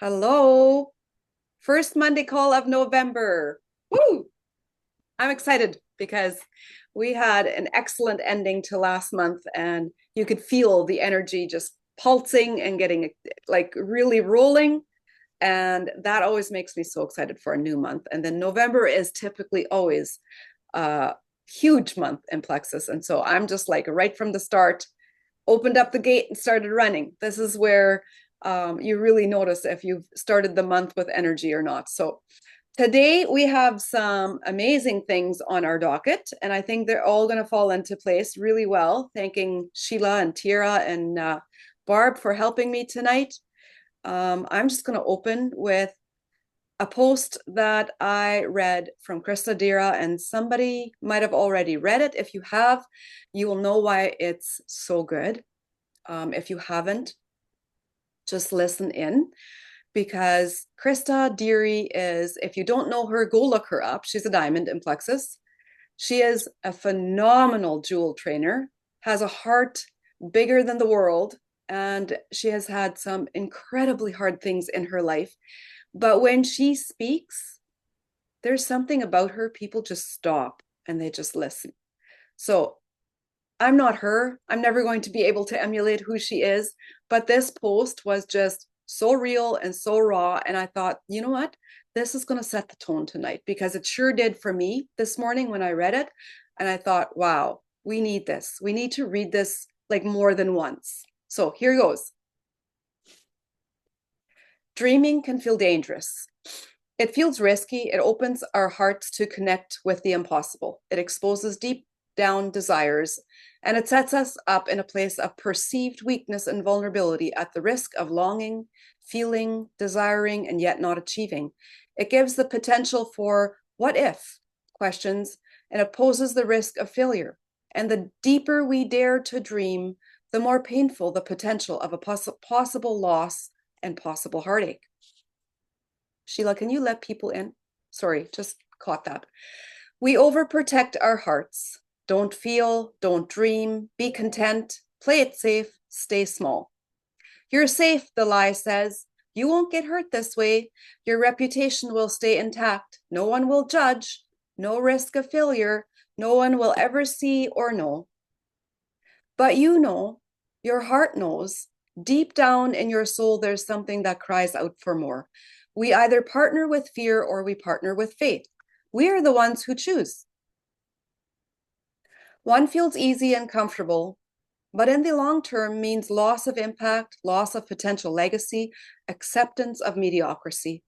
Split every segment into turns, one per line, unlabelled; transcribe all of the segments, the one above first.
Hello. First Monday call of November. Woo! I'm excited because we had an excellent ending to last month and you could feel the energy just pulsing and getting like really rolling. And that always makes me so excited for a new month. And then November is typically always a huge month in Plexus. And so I'm just like right from the start, opened up the gate and started running. This is where you really notice if you've started the month with energy or not. So today we have some amazing things on our docket, and I think they're all going to fall into place really well. Thanking Sheila and Tira and Barb for helping me tonight. I'm just going to open with a post that I read from Krista Dira, and somebody might have already read it. If you have, you will know why it's so good. If you haven't, just listen in because Krista Deary is, if you don't know her, go look her up. She's a diamond in Plexus. She is a phenomenal jewel trainer, has a heart bigger than the world, and she has had some incredibly hard things in her life. But when she speaks, there's something about her, people just stop and they just listen. So I'm not her. I'm never going to be able to emulate who she is. But this post was just so real and so raw. And I thought, you know what? This is going to set the tone tonight because it sure did for me this morning when I read it. And I thought, wow, we need this. We need to read this like more than once. So here goes. Dreaming can feel dangerous. It feels risky. It opens our hearts to connect with the impossible. It exposes deep down desires, and it sets us up in a place of perceived weakness and vulnerability at the risk of longing, feeling, desiring, and yet not achieving. It gives the potential for what if questions, and it poses the risk of failure. And the deeper we dare to dream, the more painful the potential of a possible loss and possible heartache. Sheila, can you let people in? Sorry, just caught that. We overprotect our hearts. Don't feel, don't dream, be content, play it safe, stay small. You're safe, the lie says. You won't get hurt this way. Your reputation will stay intact. No one will judge. No risk of failure. No one will ever see or know. But you know, your heart knows, deep down in your soul, there's something that cries out for more. We either partner with fear or we partner with faith. We are the ones who choose. One feels easy and comfortable, but in the long term means loss of impact, loss of potential legacy, acceptance of mediocrity.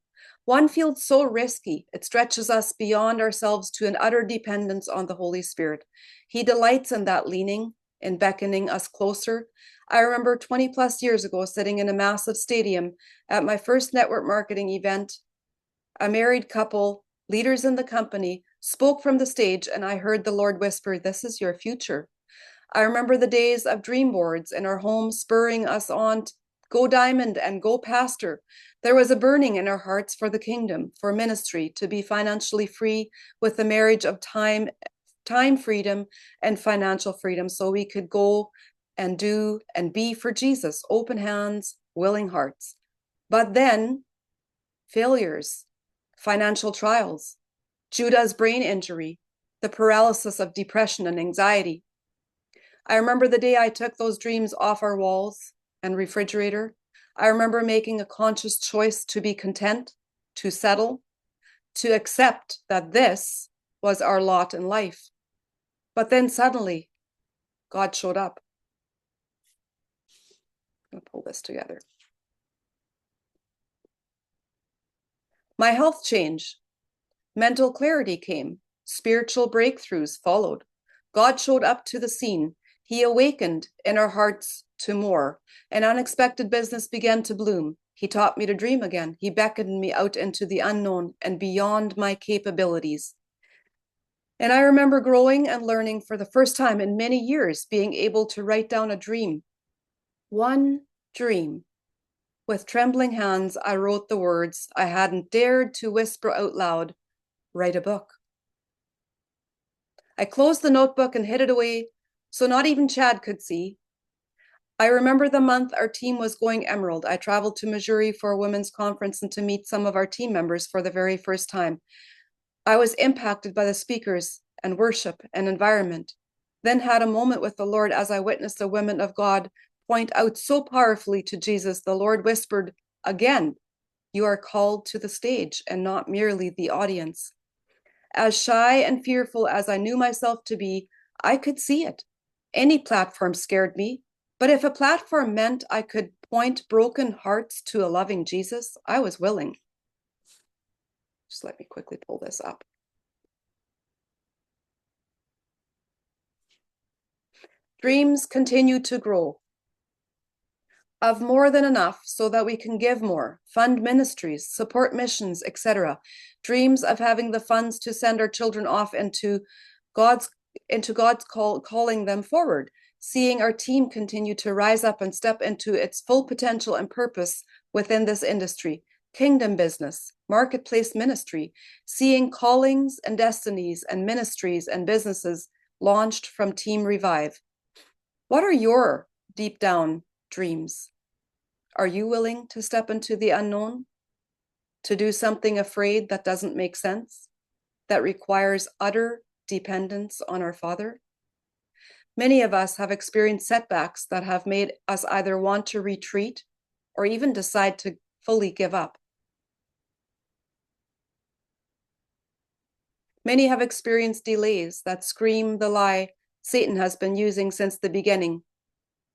One feels so risky, it stretches us beyond ourselves to an utter dependence on the Holy Spirit. He delights in that leaning, in beckoning us closer. I remember 20 plus years ago sitting in a massive stadium at my first network marketing event. A married couple, leaders in the company, spoke from the stage, and I heard the Lord whisper, "This is your future." I remember the days of dream boards in our home spurring us on to go diamond and go pastor. There was a burning in our hearts for the kingdom, for ministry, to be financially free with the marriage of time freedom and financial freedom so we could go and do and be for Jesus, open hands, willing hearts. But then failures, financial trials, Judah's brain injury, the paralysis of depression and anxiety. I remember the day I took those dreams off our walls and refrigerator. I remember making a conscious choice to be content, to settle, to accept that this was our lot in life. But then suddenly, God showed up. I'm going to pull this together. My health changed. Mental clarity came. Spiritual breakthroughs followed. God showed up to the scene. He awakened in our hearts to more. An unexpected business began to bloom. He taught me to dream again. He beckoned me out into the unknown and beyond my capabilities. And I remember growing and learning for the first time in many years, being able to write down a dream. One dream. With trembling hands, I wrote the words I hadn't dared to whisper out loud. Write a book. I closed the notebook and hid it away so not even Chad could see. I remember the month our team was going Emerald. I traveled to Missouri for a women's conference and to meet some of our team members for the very first time. I was impacted by the speakers and worship and environment, then had a moment with the Lord as I witnessed the women of God point out so powerfully to Jesus. The Lord whispered again, "You are called to the stage and not merely the audience." As shy and fearful as I knew myself to be, I could see it. Any platform scared me, but if a platform meant I could point broken hearts to a loving Jesus, I was willing. Just let me quickly pull this up. Dreams continue to grow of more than enough so that we can give more, fund ministries, support missions, etc. Dreams of having the funds to send our children off into God's calling them forward, seeing our team continue to rise up and step into its full potential and purpose within this industry, kingdom business, marketplace ministry, seeing callings and destinies and ministries and businesses launched from Team Revive. What are your deep down dreams? Are you willing to step into the unknown? To do something afraid that doesn't make sense? That requires utter dependence on our Father? Many of us have experienced setbacks that have made us either want to retreat or even decide to fully give up. Many have experienced delays that scream the lie Satan has been using since the beginning.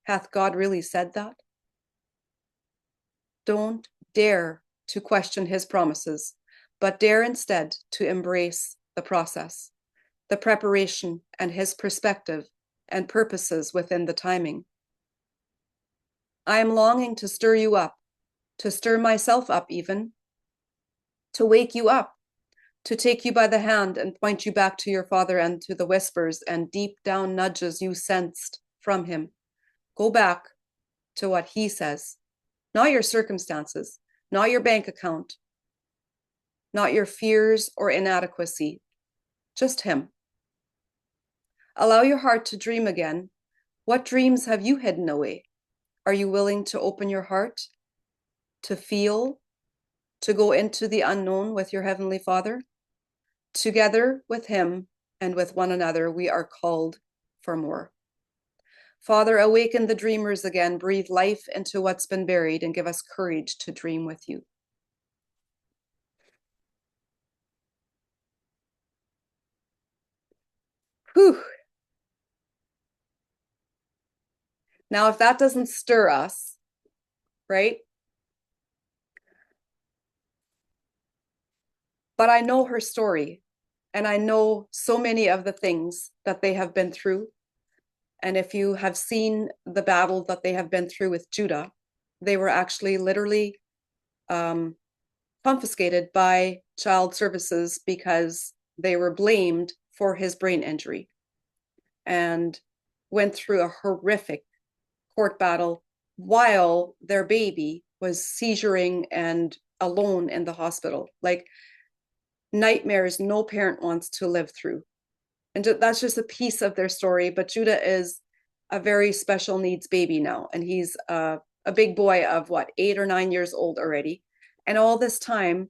Hath God really said that? Don't dare to question his promises, but dare instead to embrace the process, the preparation, and his perspective and purposes within the timing. I am longing to stir you up, to stir myself up even, to wake you up, to take you by the hand and point you back to your Father and to the whispers and deep down nudges you sensed from him. Go back to what he says, not your circumstances, not your bank account, not your fears or inadequacy, just him. Allow your heart to dream again. What dreams have you hidden away? Are you willing to open your heart, to feel, to go into the unknown with your Heavenly Father? Together with him and with one another, we are called for more. Father, awaken the dreamers again, breathe life into what's been buried, and give us courage to dream with you. Whew. Now, if that doesn't stir us, right? But I know her story, and I know so many of the things that they have been through. And if you have seen the battle that they have been through with Judah, they were actually literally confiscated by child services because they were blamed for his brain injury and went through a horrific court battle while their baby was seizuring and alone in the hospital. Like nightmares no parent wants to live through. And that's just a piece of their story. But Judah is a very special needs baby now. And he's a big boy of what, 8 or 9 years old already. And all this time,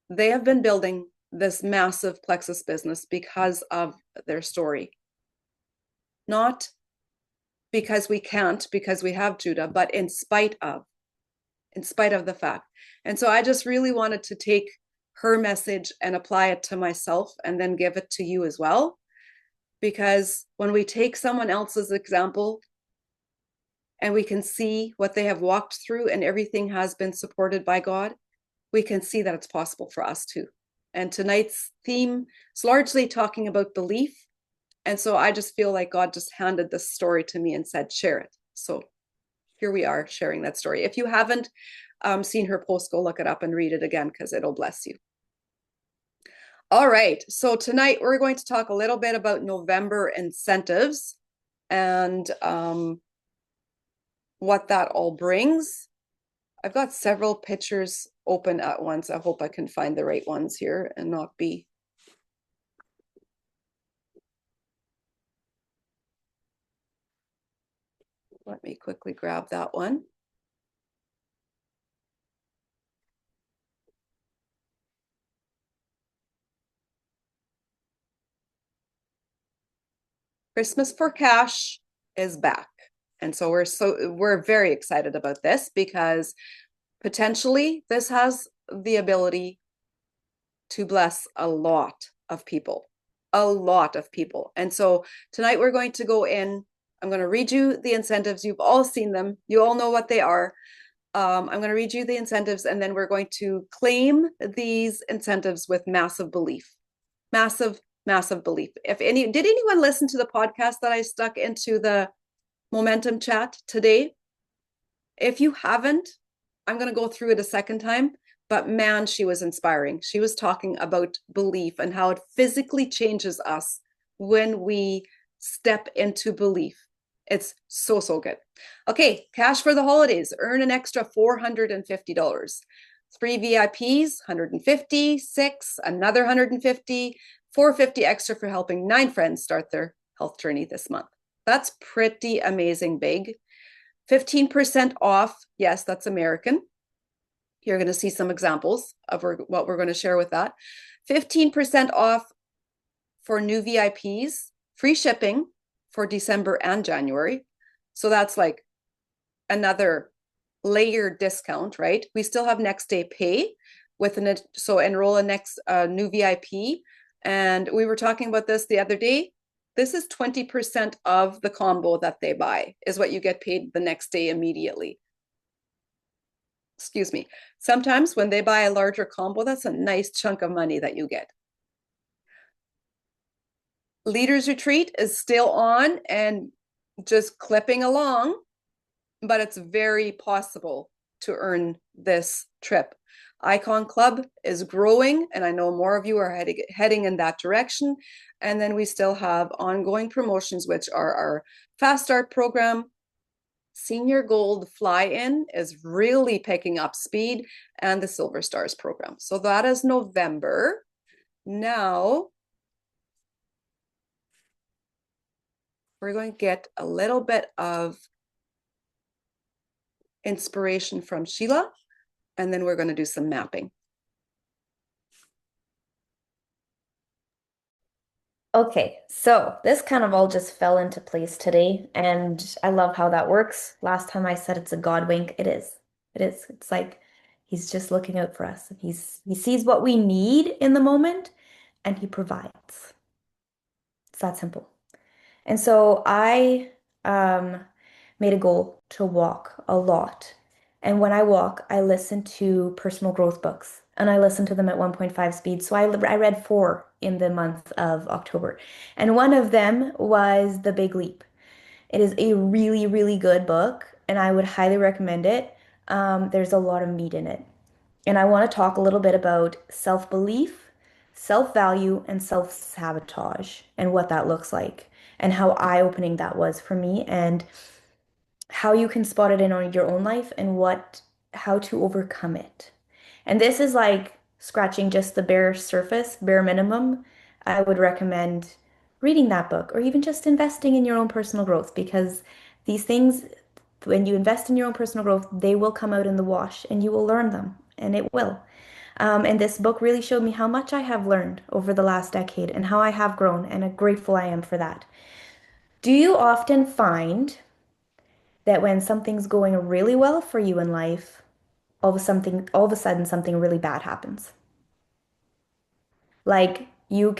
they have been building this massive Plexus business because of their story. Not because we can't, because we have Judah, but in spite of the fact. And so I just really wanted to take her message and apply it to myself and then give it to you as well. Because when we take someone else's example and we can see what they have walked through and everything has been supported by God, we can see that it's possible for us too. And tonight's theme is largely talking about belief. And so I just feel like God just handed this story to me and said, share it. So here we are sharing that story. If you haven't seen her post, go look it up and read it again because it'll bless you. All right, so tonight we're going to talk a little bit about November incentives and what that all brings. I've got several pictures open at once. I hope I can find the right ones here and not be. Let me quickly grab that one. Christmas for Cash is back. And so we're very excited about this because potentially this has the ability to bless a lot of people, a lot of people. And so tonight we're going to go in. I'm going to read you the incentives. You've all seen them. You all know what they are. I'm going to read you the incentives, and then we're going to claim these incentives with massive belief. Massive, massive belief. Did anyone listen to the podcast that I stuck into the momentum chat today? If you haven't, I'm going to go through it a second time, but man, she was inspiring. She was talking about belief and how it physically changes us when we step into belief. It's so, so good. Okay, cash for the holidays. Earn an extra $450. 3 VIPs, 150, 6, another 150, 450 extra for helping 9 friends start their health journey this month. That's pretty amazing big. 15% off. Yes, that's American. You're going to see some examples of what we're going to share with that. 15% off for new VIPs, free shipping for December and January. So that's like another layered discount, right? We still have next day pay with so enroll a next new VIP. And we were talking about this the other day. This is 20% of the combo that they buy is what you get paid the next day immediately. Excuse me. Sometimes when they buy a larger combo, that's a nice chunk of money that you get. Leaders Retreat is still on and just clipping along, but it's very possible to earn this trip. Icon Club is growing, and I know more of you are heading in that direction. And then we still have ongoing promotions, which are our Fast Start program. Senior Gold Fly-In is really picking up speed, and the Silver Stars program. So that is November. Now, we're going to get a little bit of inspiration from Sheila, and then we're going to do some mapping.
Okay, so this kind of all just fell into place today, and I love how that works. Last time I said it's a God wink. It is. It is. It's like he's just looking out for us. He sees what we need in the moment and he provides. It's that simple. And so I um, made a goal to walk a lot. And when I walk, I listen to personal growth books and I listen to them at 1.5 speed. So I read four in the month of October. And one of them was The Big Leap. It is a really, really good book and I would highly recommend it. There's a lot of meat in it. And I want to talk a little bit about self-belief, self-value, and self-sabotage and what that looks like and how eye-opening that was for me and how you can spot it in on your own life and how to overcome it. And this is like scratching just the bare surface, bare minimum. I would recommend reading that book or even just investing in your own personal growth because these things, when you invest in your own personal growth, they will come out in the wash and you will learn them, and it will. And this book really showed me how much I have learned over the last decade and how I have grown, and how grateful I am for that. Do you often find that when something's going really well for you in life, all of a sudden something really bad happens? Like you're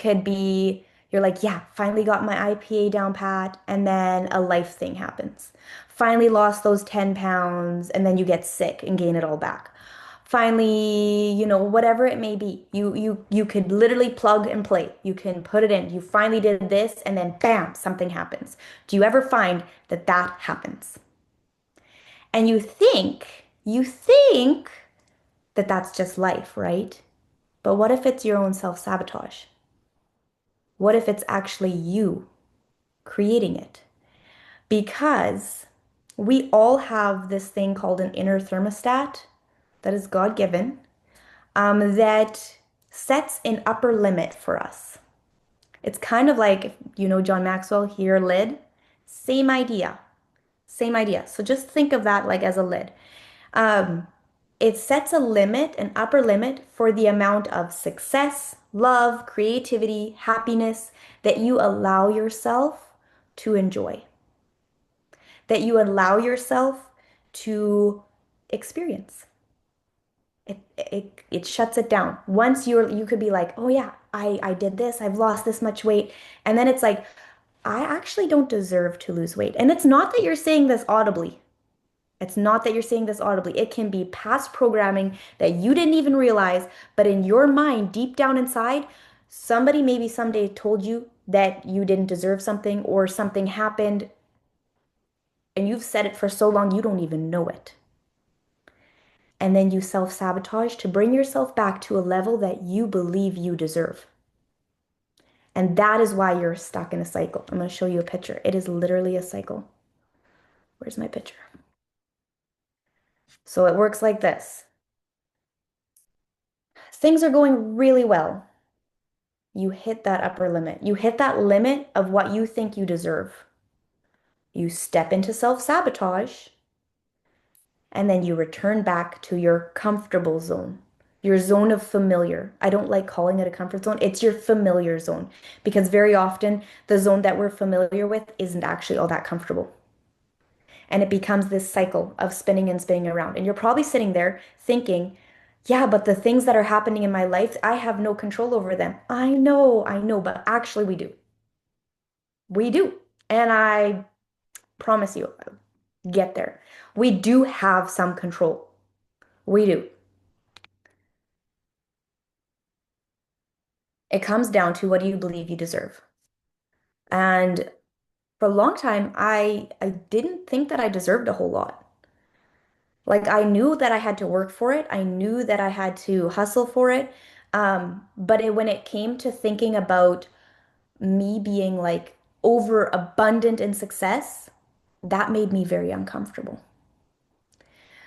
like, yeah, finally got my IPA down pat, and then a life thing happens. Finally lost those 10 pounds, and then you get sick and gain it all back. Finally, whatever it may be, you could literally plug and play. You can put it in. You finally did this, and then bam, something happens. Do you ever find that that happens? And you think that that's just life, right? But what if it's your own self-sabotage? What if it's actually you creating it? Because we all have this thing called an inner thermostat that is God-given, that sets an upper limit for us. It's kind of like, John Maxwell, here, lid. Same idea. Same idea. So just think of that like as a lid. Um, it sets a limit, an upper limit for the amount of success, love, creativity, happiness that you allow yourself to enjoy, that you allow yourself to experience. It shuts it down. Once you could be like, oh yeah, I did this, I've lost this much weight. And then it's like, I actually don't deserve to lose weight. And it's not that you're saying this audibly. It's not that you're saying this audibly. It can be past programming that you didn't even realize, but in your mind, deep down inside, somebody maybe someday told you that you didn't deserve something or something happened and you've said it for so long you don't even know it. And then you self-sabotage to bring yourself back to a level that you believe you deserve. And that is why you're stuck in a cycle. I'm going to show you a picture. It is literally a cycle. Where's my picture? So it works like this. Things are going really well. You hit that upper limit. You hit that limit of what you think you deserve. You step into self-sabotage, and then you return back to your comfortable zone, your zone of familiar. I don't like calling it a comfort zone. It's your familiar zone because very often the zone that we're familiar with isn't actually all that comfortable. And it becomes this cycle of spinning and spinning around. And you're probably sitting there thinking, yeah, but the things that are happening in my life, I have no control over them. I know, but actually we do. We do. And I promise you, get there. We do have some control. We do. It comes down to what do you believe you deserve. And for a long time, I didn't think that I deserved a whole lot. Like I knew that I had to work for it. I knew that I had to hustle for it. When it came to thinking about me being like overabundant in success, that made me very uncomfortable.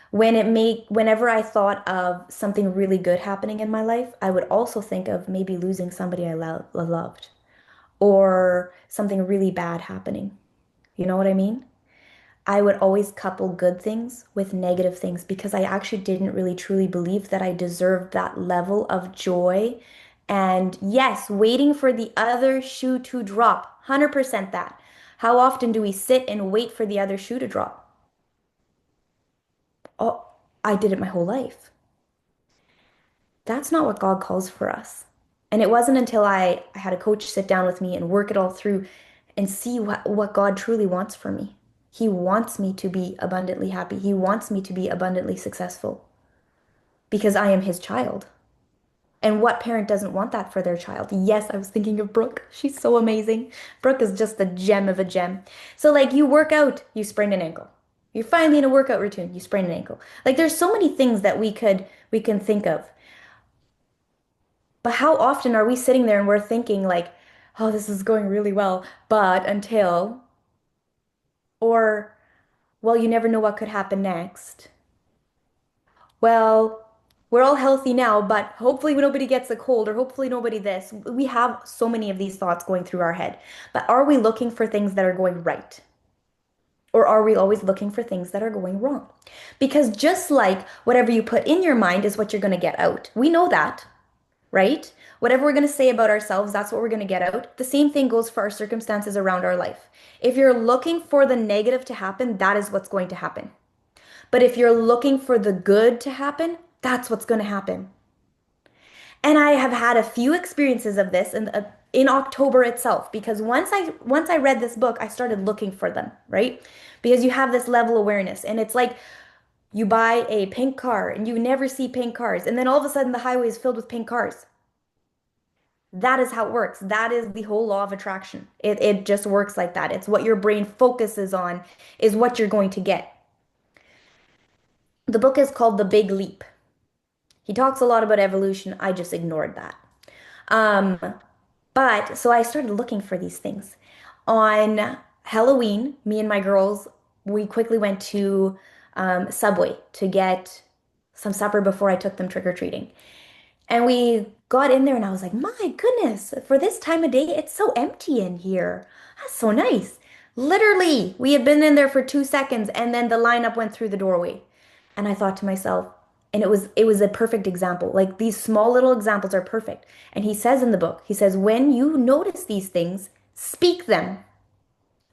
Whenever I thought of something really good happening in my life, I would also think of maybe losing somebody loved or something really bad happening. You know what I mean? I would always couple good things with negative things because I actually didn't really truly believe that I deserved that level of joy. And yes, waiting for the other shoe to drop, 100% that. How often do we sit and wait for the other shoe to drop? Oh, I did it my whole life. That's not what God calls for us. And it wasn't until I had a coach sit down with me and work it all through and see what God truly wants for me. He wants me to be abundantly happy. He wants me to be abundantly successful because I am his child. And what parent doesn't want that for their child? Yes, I was thinking of Brooke. She's so amazing. Brooke is just a gem of a gem. So like you work out, you sprain an ankle. You're finally in a workout routine, you sprain an ankle. Like there's so many things that we can think of. But how often are we sitting there and we're thinking like, oh, this is going really well, but until, or, well, you never know what could happen next. Well, we're all healthy now, but hopefully nobody gets a cold or hopefully nobody this. We have so many of these thoughts going through our head. But are we looking for things that are going right? Or are we always looking for things that are going wrong? Because just like whatever you put in your mind is what you're going to get out. We know that, right? Whatever we're going to say about ourselves, that's what we're going to get out. The same thing goes for our circumstances around our life. If you're looking for the negative to happen, that is what's going to happen. But if you're looking for the good to happen, that's what's going to happen. And I have had a few experiences of this in October itself because once I read this book, I started looking for them, right? Because you have this level awareness and it's like you buy a pink car and you never see pink cars and then all of a sudden the highway is filled with pink cars. That is how it works. That is the whole law of attraction. It just works like that. It's what your brain focuses on is what you're going to get. The book is called The Big Leap. He talks a lot about evolution. I just ignored that. Um, but so I started looking for these things. On Halloween, me and my girls, we quickly went to Subway to get some supper before I took them trick-or-treating. And we got in there and I was like, my goodness, for this time of day, it's so empty in here. That's so nice. Literally, we had been in there for 2 seconds and then the lineup went through the doorway. And I thought to myself, and it was a perfect example. Like these small little examples are perfect. And he says in the book, he says, when you notice these things, speak them.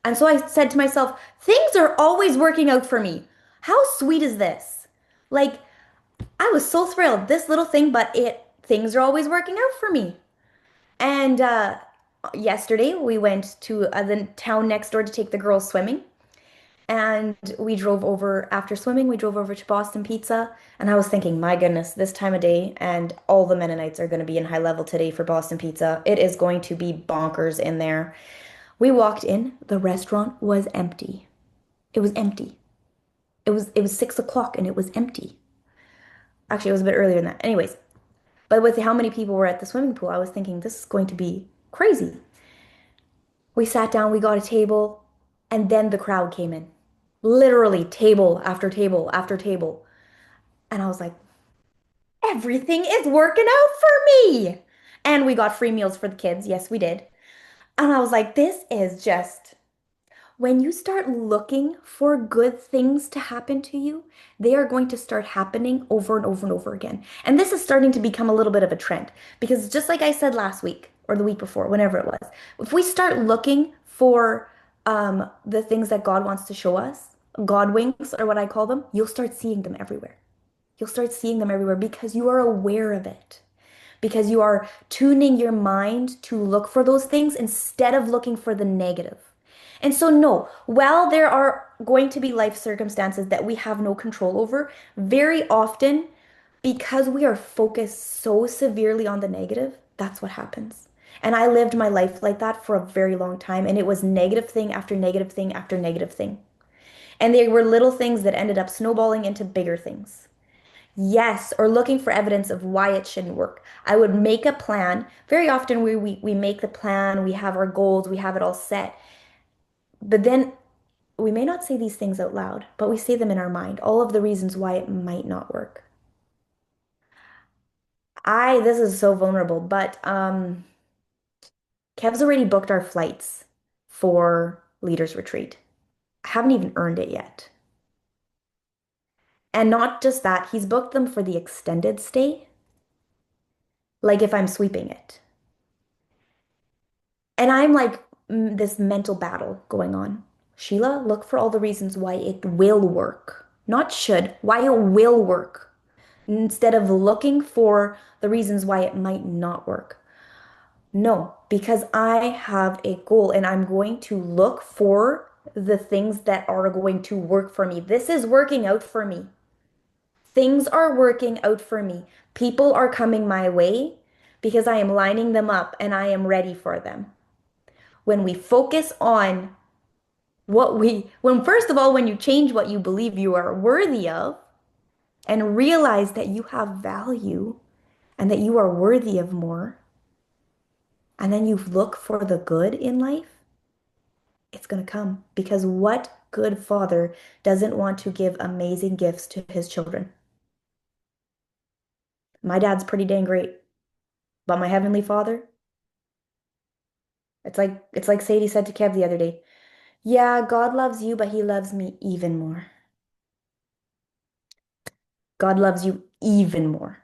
And so I said to myself, things are always working out for me. How sweet is this? Like, I was so thrilled. This little thing, but things are always working out for me. And yesterday we went to the town next door to take the girls swimming. And we drove over after swimming, we drove over to Boston Pizza. And I was thinking, my goodness, this time of day and all the Mennonites are going to be in high level today for Boston Pizza. It is going to be bonkers in there. We walked in, the restaurant was empty. It was empty. It was 6 o'clock and it was empty. Actually, it was a bit earlier than that. Anyways, but with how many people were at the swimming pool, I was thinking this is going to be crazy. We sat down, we got a table, and then the crowd came in. Literally, table after table after table. And I was like, everything is working out for me. And we got free meals for the kids. Yes, we did. And I was like, this is just when you start looking for good things to happen to you, they are going to start happening over and over and over again. And this is starting to become a little bit of a trend because just like I said last week or the week before, whenever it was, if we start looking for the things that God wants to show us, God winks or what I call them, you'll start seeing them everywhere. You'll start seeing them everywhere because you are aware of it. Because you are tuning your mind to look for those things instead of looking for the negative. And so, no, while there are going to be life circumstances that we have no control over, very often, because we are focused so severely on the negative, that's what happens. And I lived my life like that for a very long time, and it was negative thing after negative thing after negative thing. And they were little things that ended up snowballing into bigger things. Yes, or looking for evidence of why it shouldn't work. I would make a plan. Very often we make the plan, we have our goals, we have it all set. But then we may not say these things out loud, but we say them in our mind, all of the reasons why it might not work. This is so vulnerable, but Kev's already booked our flights for Leaders Retreat. I haven't even earned it yet. And not just that, he's booked them for the extended stay, like if I'm sweeping it. And I'm like this mental battle going on. Sheila, look for all the reasons why it will work. Not should, why it will work. Instead of looking for the reasons why it might not work. No, because I have a goal and I'm going to look for the things that are going to work for me. This is working out for me. Things are working out for me. People are coming my way because I am lining them up and I am ready for them. When we focus on when first of all, when you change what you believe you are worthy of and realize that you have value and that you are worthy of more, and then you look for the good in life, it's going to come. Because what good father doesn't want to give amazing gifts to his children? My dad's pretty dang great, but my heavenly father, it's like Sadie said to Kev the other day. Yeah, God loves you, but he loves me even more. God loves you even more.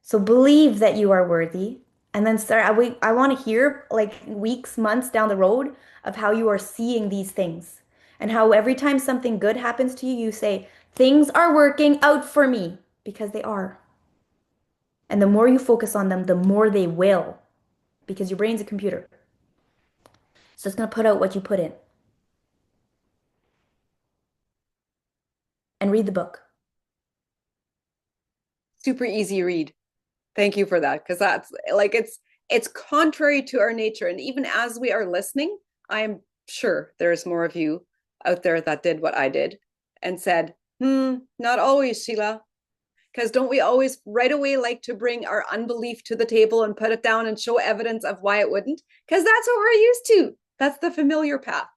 So believe that you are worthy and then start. I want to hear like weeks, months down the road of how you are seeing these things and how every time something good happens to you, you say, things are working out for me because they are. And the more you focus on them, the more they will because your brain's a computer. So it's going to put out what you put in and read the book.
Super easy read. Thank you for that, because that's like it's contrary to our nature. And even as we are listening, I'm sure there's more of you out there that did what I did and said, not always, Sheila. Because don't we always right away like to bring our unbelief to the table and put it down and show evidence of why it wouldn't? Because that's what we're used to. That's the familiar path,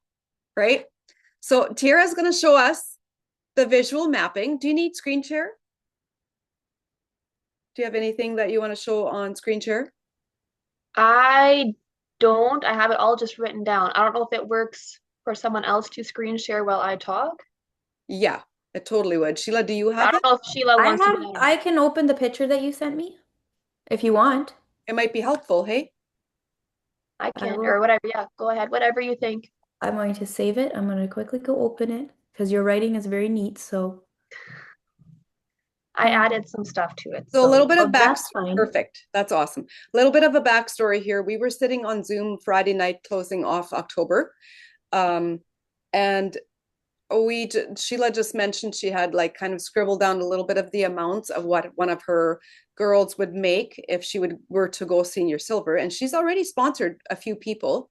right? So Tiara's going to show us the visual mapping. Do you need screen share? Do you have anything that you want to show on screen share?
I don't. I have it all just written down. I don't know if it works for someone else to screen share while I talk?
Yeah, it totally would. Sheila, do you
I
have
don't
it?
know if Sheila wants to do that or
I
not.
can open the picture that you sent me if you want.
It might be helpful, hey?
I
I
can, or
will.
whatever. Yeah, go ahead. Whatever you think.
I'm going to save it. I'm going to quickly go open it because your writing is very neat. So,
I added some stuff to it,
So a little
so
bit of
that's
backstory.
fine.
Perfect. That's awesome. A little bit of a backstory here. We were sitting on Zoom Friday night closing off October. And Sheila just mentioned she had like kind of scribbled down a little bit of the amounts of what one of her girls would make if she were to go senior silver. And she's already sponsored a few people.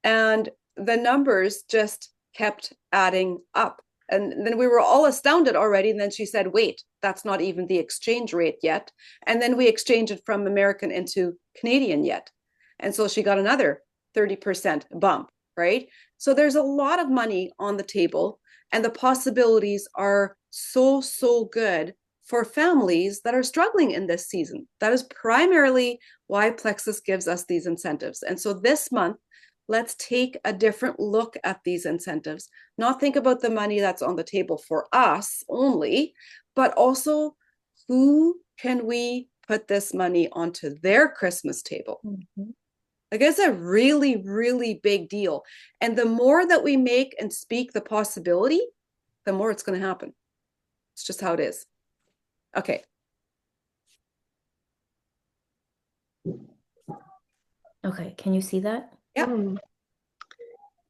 And the numbers just kept adding up. And then we were all astounded already. And then she said, wait, that's not even the exchange rate yet. And then we exchanged it from American into Canadian yet. And so she got another 30% bump, right? So there's a lot of money on the table, and the possibilities are so, so good for families that are struggling in this season. That is primarily why Plexus gives us these incentives. And so this month, let's take a different look at these incentives, not think about the money that's on the table for us only, but also who can we put this money onto their Christmas table?
Mhm.
Like it's a really, really big deal. And the more that we make and speak the possibility, the more it's going to happen. It's just how it is. Okay.
Okay, can you see that?
Yeah.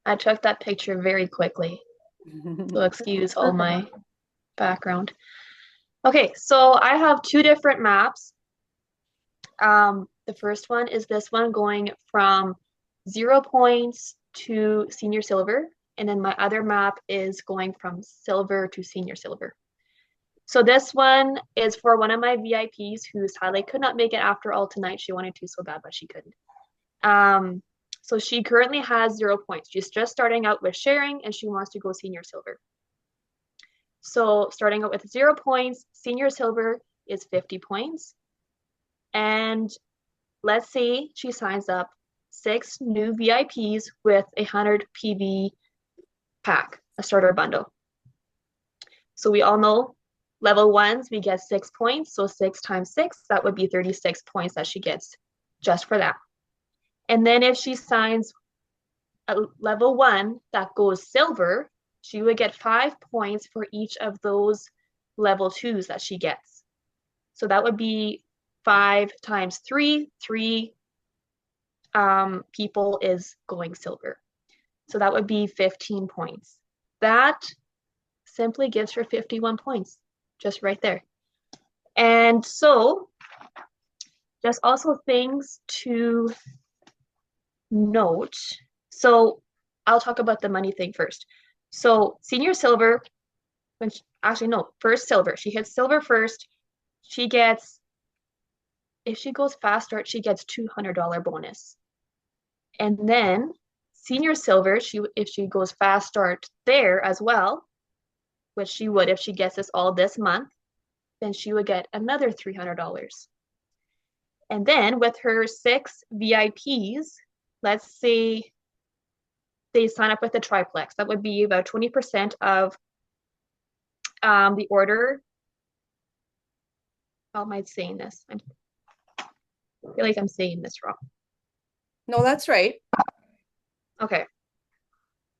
I took that picture very quickly, so excuse all my background. Okay, so I have two different maps. The first one is this one going from 0 points to senior silver, and then my other map is going from silver to senior silver. So this one is for one of my VIPs who sadly could not make it after all tonight. She wanted to so bad, but she couldn't. So she currently has 0 points. She's just starting out with sharing and she wants to go senior silver. So starting out with 0 points, senior silver is 50 points. And let's say she signs up 6 new VIPs with a 100 PV pack, a starter bundle. So we all know level ones, we get 6 points. So 6 times 6, that would be 36 points that she gets just for that. And then if she signs a level 1 that goes silver, she would get 5 points for each of those level 2s that she gets. So that would be 5 times 3. 3 people is going silver. So that would be 15 points. That simply gives her 51 points, just right there. And so just also things to note. So I'll talk about the money thing first. So senior silver, when she, actually no, first silver. She hits silver first. She gets, if she goes fast start, she gets $200 bonus. And then senior silver, if she goes fast start there as well, which she would if she gets this all this month, then she would get another $300. And then with her 6 VIPs, let's say they sign up with a triplex. That would be about 20% of the order. How am I saying this? I feel like I'm saying this wrong.
No, that's right.
Okay.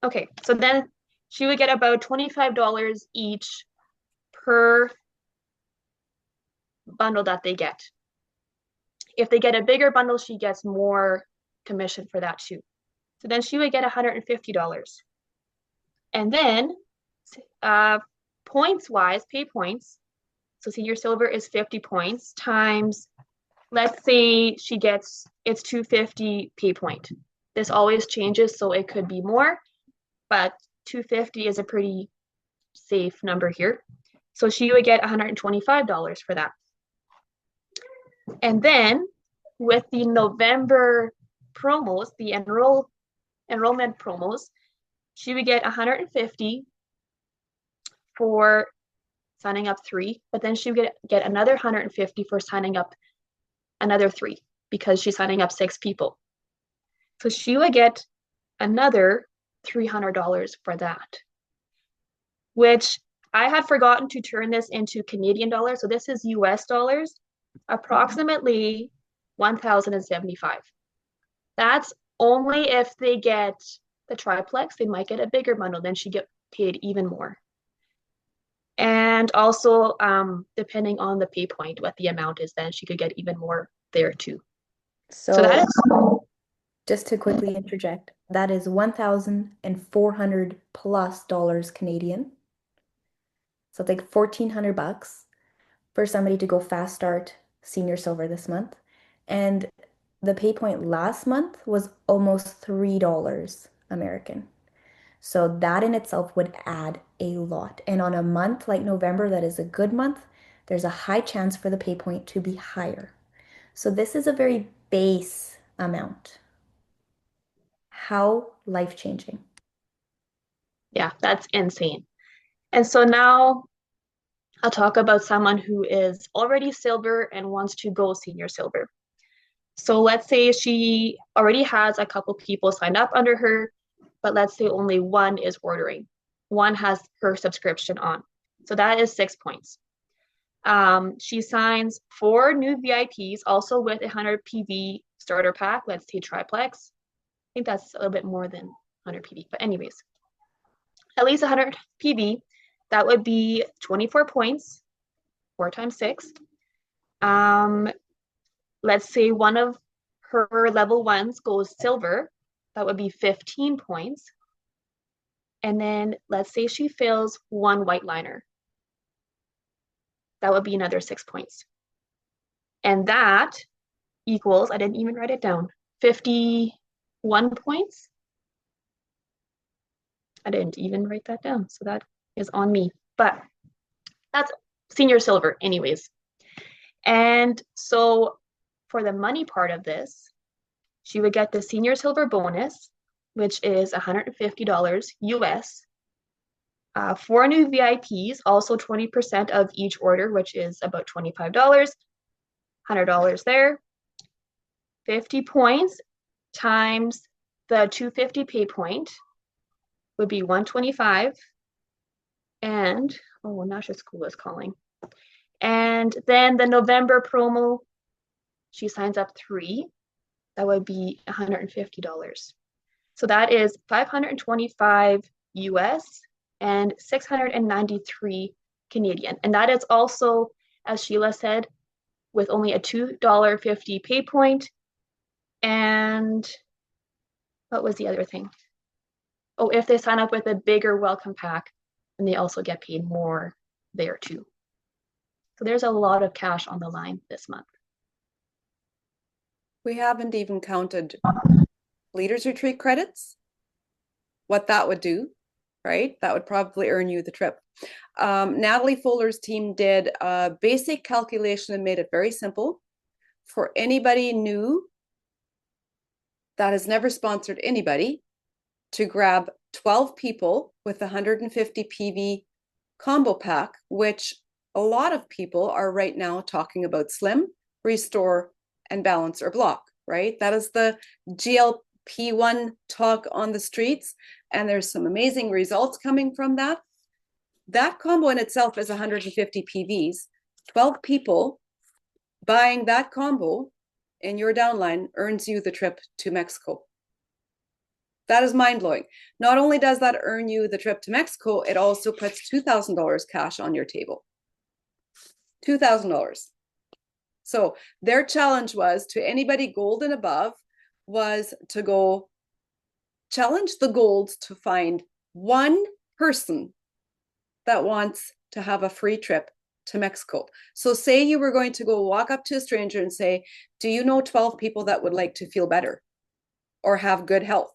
Okay, so then she would get about $25 each per bundle that they get. If they get a bigger bundle, she gets more commission for that too. So then she would get $150. And then points wise, pay points. So senior silver is 50 points times, let's say she gets, it's 250 pay point. This always changes, so it could be more, but 250 is a pretty safe number here. So she would get $125 for that. And then with the November promos, the enrollment promos, she would get 150 for signing up 3, but then she would get another 150 for signing up another 3 because she's signing up 6 people. So she would get another $300 for that, which I had forgotten to turn this into Canadian dollars. So this is US dollars, approximately 1,075. That's only if they get the triplex, they might get a bigger bundle, then she get paid even more. And also, depending on the pay point, what the amount is, then she could get even more there too. So that is
just to quickly interject, that is 1,400 plus dollars Canadian. So it's like 1,400 bucks for somebody to go fast start senior silver this month. And the pay point last month was almost $3 American. So that in itself would add a lot. And on a month like November, that is a good month, there's a high chance for the pay point to be higher. So this is a very base amount. How life-changing.
Yeah, that's insane. And so now I'll talk about someone who is already silver and wants to go senior silver. So let's say she already has a couple people signed up under her, but let's say only one is ordering. One has her subscription on. So that is 6 points. She signs 4 new VIPs, also with 100 PV starter pack, let's say triplex. I think that's a little bit more than 100 PV, but anyways, at least 100 PV. That would be 24 points, 4 times 6. Let's say one of her level ones goes silver. That would be 15 points. And then let's say she fills 1 white liner. That would be another 6 points. And that equals, I didn't even write it down, 51 points. I didn't even write that down, so that is on me. But that's senior silver anyways. And so for the money part of this, she would get the senior silver bonus, which is $150 US. 4 new VIPs, also 20% of each order, which is about $25, $100 there. 50 points times the 250 pay point would be 125. And, oh, Nasha School is calling. And then the November promo, she signs up 3. That would be $150. So that is 525 US and 693 Canadian. And that is also, as Sheila said, with only a $2.50 pay point. And what was the other thing? Oh, if they sign up with a bigger welcome pack, then they also get paid more there too. So there's a lot of cash on the line this month.
We haven't even counted Leaders Retreat credits, what that would do, right? That would probably earn you the trip. Natalie Fuller's team did a basic calculation and made it very simple. For anybody new that has never sponsored anybody, to grab 12 people with 150 PV combo pack, which a lot of people are right now talking about Slim, Restore, and Balance or Block, right? That is the GLP-1 talk on the streets, and there's some amazing results coming from that. That combo in itself is 150 PVs. 12 people buying that combo in your downline earns you the trip to Mexico. That is mind-blowing. Not only does that earn you the trip to Mexico, it also puts $2,000 cash on your table. $2,000. So their challenge was to anybody gold and above was to go challenge the golds to find one person that wants to have a free trip to Mexico. So say you were going to go walk up to a stranger and say, do you know 12 people that would like to feel better or have good health?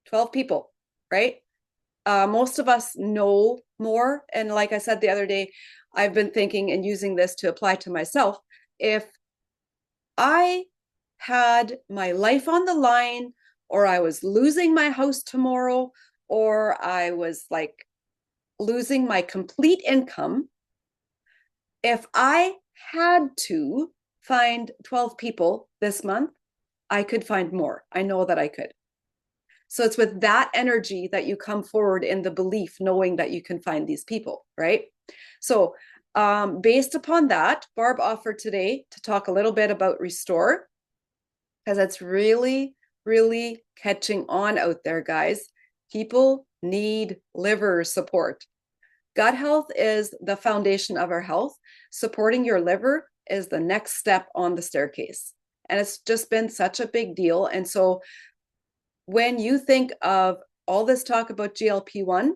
12 people, right? Most of us know more. And like I said the other day, I've been thinking and using this to apply to myself. If I had my life on the line, or I was losing my house tomorrow, or I was like losing my complete income, if I had to find 12 people this month, I could find more. I know that I could. So it's with that energy that you come forward in the belief, knowing that you can find these people, right? So based upon that, Barb offered today to talk a little bit about Restore, because it's really, really catching on out there, guys. People need liver support. Gut health is the foundation of our health. Supporting your liver is the next step on the staircase. And it's just been such a big deal. And so when you think of all this talk about GLP-1,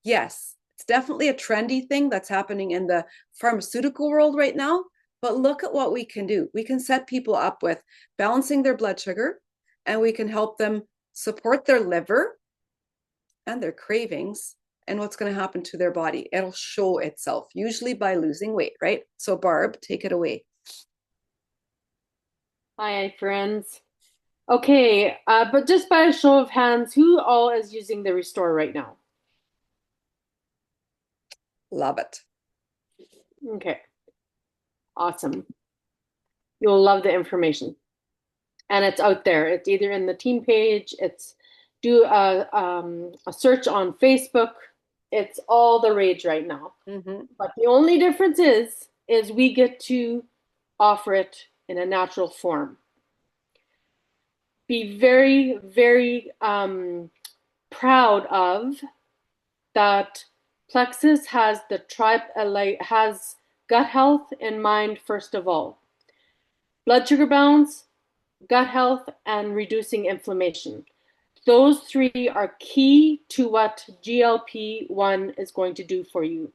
yes, it's definitely a trendy thing that's happening in the pharmaceutical world right now. But look at what we can do. We can set people up with balancing their blood sugar, and we can help them support their liver and their cravings and what's going to happen to their body. It'll show itself, usually by losing weight, right? So Barb, take it away.
Hi, friends. Okay, but just by a show of hands, who all is using the Restore right now?
Love it.
Okay, awesome. You'll love the information. And it's out there. It's either in the team page, it's do a search on Facebook. It's all the rage right now.
Mm-hmm.
But the only difference is we get to offer it in a natural form. Be very, very proud of that. Plexus has has gut health in mind first of all. Blood sugar balance, gut health, and reducing inflammation. Those three are key to what GLP-1 is going to do for you.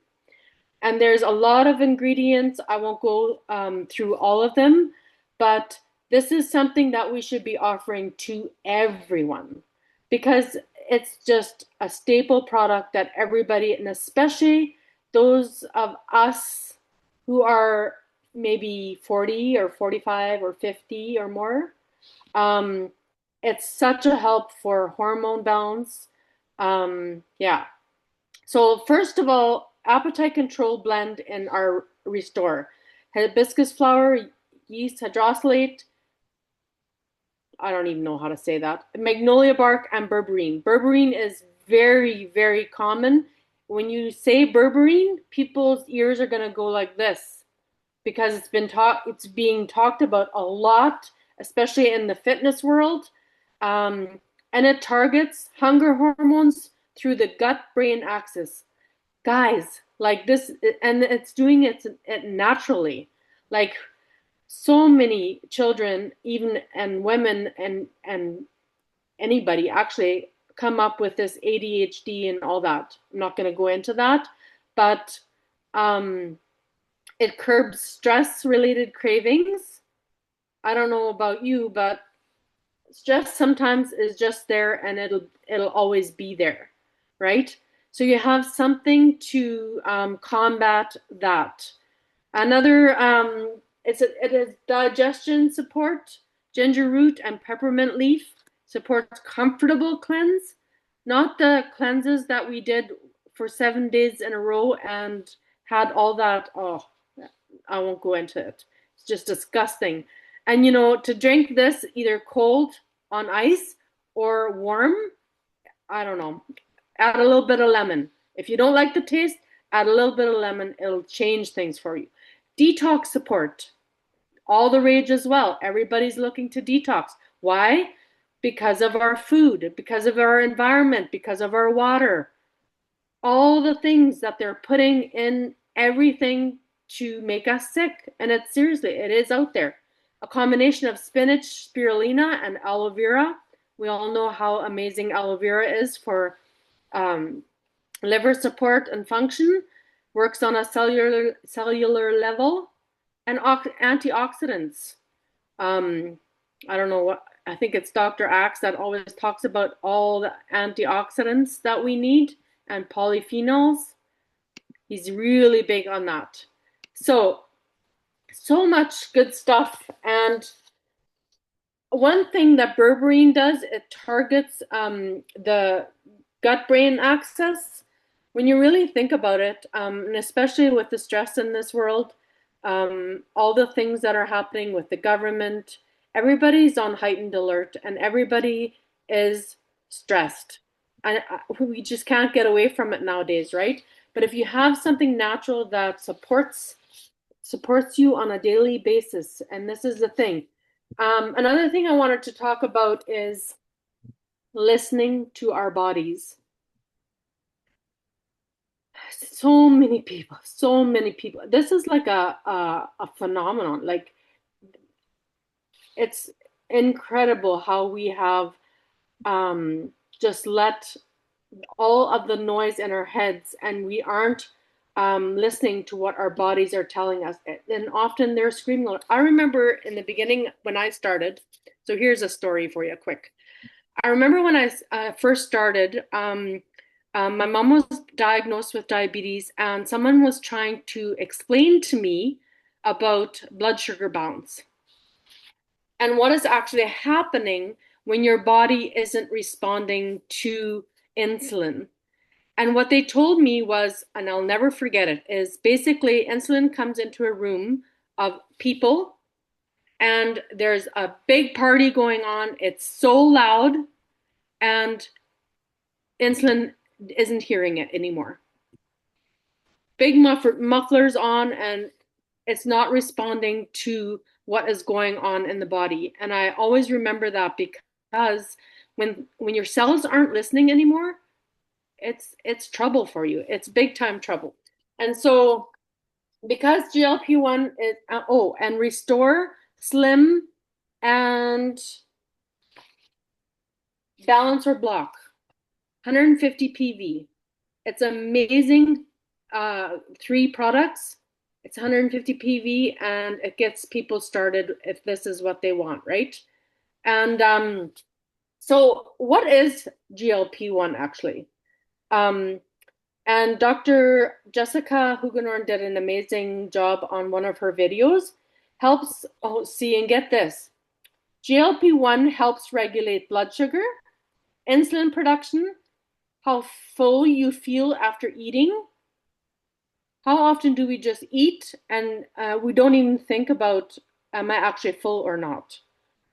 And there's a lot of ingredients. I won't go through all of them, but this is something that we should be offering to everyone because it's just a staple product that everybody, and especially those of us who are maybe 40 or 45 or 50 or more, it's such a help for hormone balance. Yeah. So first of all, appetite control blend in our Restore. Hibiscus flower, yeast hydrolysate, I don't even know how to say that. Magnolia bark and berberine. Berberine is very, very common. When you say berberine, people's ears are going to go like this because it's being talked about a lot, especially in the fitness world. And it targets hunger hormones through the gut-brain axis. Guys, like this, and it's doing it naturally. Like so many children, even and women and anybody actually come up with this ADHD and all that. I'm not going to go into that, but it curbs stress-related cravings. I don't know about you, but stress sometimes is just there and it'll always be there, right? So you have something to combat that. Another it is digestion support. Ginger root and peppermint leaf supports comfortable cleanse, not the cleanses that we did for 7 days in a row and had all that. Oh, I won't go into it. It's just disgusting. And to drink this either cold on ice or warm, I don't know. Add a little bit of lemon. If you don't like the taste, add a little bit of lemon. It'll change things for you. Detox support. All the rage as well. Everybody's looking to detox. Why? Because of our food, because of our environment, because of our water. All the things that they're putting in everything to make us sick. And it is out there. A combination of spinach, spirulina, and aloe vera. We all know how amazing aloe vera is for liver support and function. Works on a cellular level. And antioxidants. I don't know what, I think it's Dr. Axe that always talks about all the antioxidants that we need and polyphenols. He's really big on that. So much good stuff. And one thing that berberine does, it targets the gut-brain axis. When you really think about it, and especially with the stress in this world, all the things that are happening with the government, everybody's on heightened alert and everybody is stressed. And we just can't get away from it nowadays, right? But if you have something natural that supports you on a daily basis, and this is the thing. Another thing I wanted to talk about is listening to our bodies. So many people. This is like a phenomenon. Like, it's incredible how we have just let all of the noise in our heads, and we aren't listening to what our bodies are telling us. And often they're screaming. I remember in the beginning when I started. So here's a story for you, quick. I remember when I first started. My mom was diagnosed with diabetes, and someone was trying to explain to me about blood sugar balance and what is actually happening when your body isn't responding to insulin. And what they told me was, and I'll never forget it, is basically insulin comes into a room of people and there's a big party going on. It's so loud and insulin isn't hearing it anymore. Big mufflers on, and it's not responding to what is going on in the body. And I always remember that, because when your cells aren't listening anymore, it's trouble for you. It's big time trouble. And so because GLP-1 is and Restore Slim and Balance or Block, 150 PV. It's amazing. 3 products. It's 150 PV, and it gets people started if this is what they want, right? And so what is GLP-1 actually? And Dr. Jessica Hugenorn did an amazing job on one of her videos. Helps, see, and get this. GLP-1 helps regulate blood sugar, insulin production, how full you feel after eating. How often do we just eat and we don't even think about, am I actually full or not?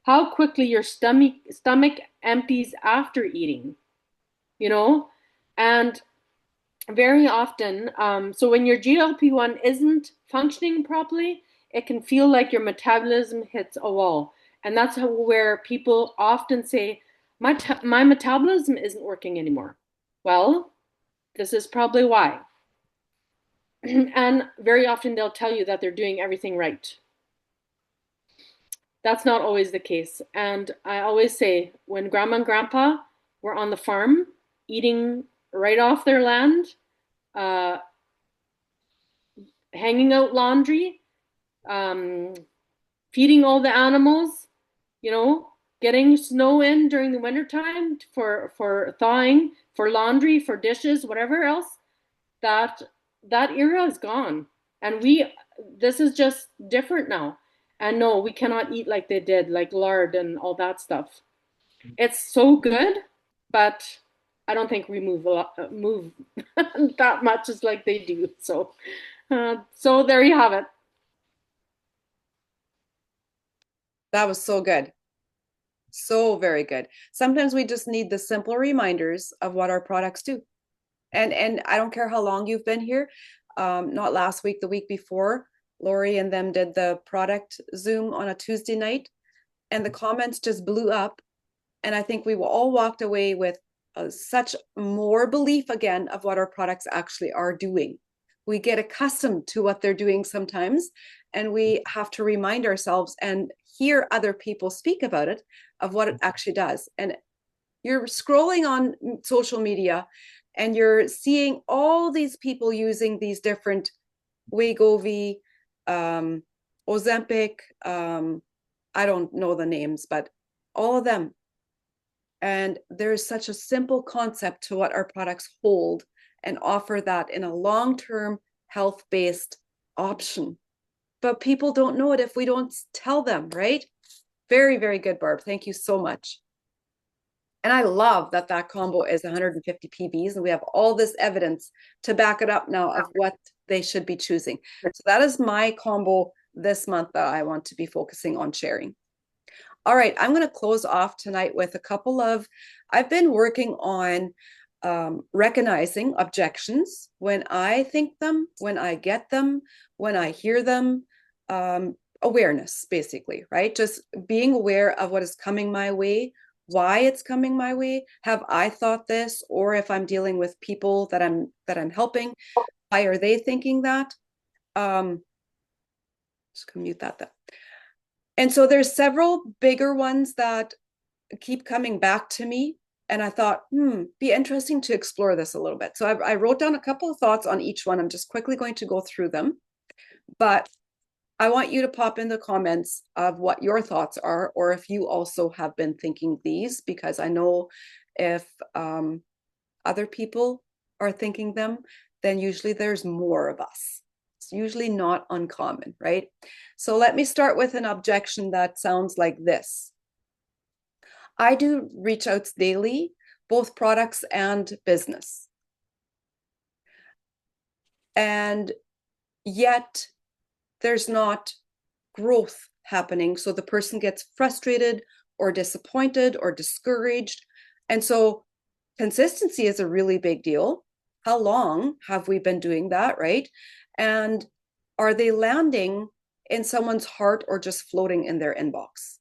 How quickly your stomach empties after eating, And very often, so when your GLP-1 isn't functioning properly, it can feel like your metabolism hits a wall. And that's where people often say, my metabolism isn't working anymore. Well, this is probably why. And very often they'll tell you that they're doing everything right. That's not always the case. And I always say, when grandma and grandpa were on the farm, eating right off their land, hanging out laundry, feeding all the animals, getting snow in during the wintertime for thawing, for laundry, for dishes, whatever else, that era is gone. And this is just different now. And no, we cannot eat like they did, like lard and all that stuff. It's so good, but I don't think we move that much as like they do. So there you have it.
That was so good. So very good. Sometimes we just need the simple reminders of what our products do. And I don't care how long you've been here. Not last week, the week before, Lori and them did the product Zoom on a Tuesday night, and the comments just blew up. And I think we all walked away with such more belief again of what our products actually are doing. We get accustomed to what they're doing sometimes, and we have to remind ourselves and hear other people speak about it, of what it actually does. And you're scrolling on social media and you're seeing all these people using these different Wegovy, Ozempic, I don't know the names, but all of them. And there's such a simple concept to what our products hold and offer that in a long-term health-based option. But people don't know it if we don't tell them, right? Very, very good, Barb. Thank you so much. And I love that combo is 150 PBs, and we have all this evidence to back it up now of what they should be choosing. So that is my combo this month that I want to be focusing on sharing. All right, I'm going to close off tonight with a couple of, I've been working on recognizing objections when I think them, when I get them, when I hear them, awareness, basically, right? Just being aware of what is coming my way, why it's coming my way. Have I thought this? Or if I'm dealing with people that I'm helping, why are they thinking that? Just gonna mute that. And so there's several bigger ones that keep coming back to me. And I thought, be interesting to explore this a little bit. So I wrote down a couple of thoughts on each one. I'm just quickly going to go through them. But I want you to pop in the comments of what your thoughts are, or if you also have been thinking these, because I know if other people are thinking them, then usually there's more of us. It's usually not uncommon, right? So let me start with an objection that sounds like this. I do reach outs daily, both products and business. And yet there's not growth happening. So the person gets frustrated or disappointed or discouraged. And so consistency is a really big deal. How long have we been doing that, right? And are they landing in someone's heart or just floating in their inbox?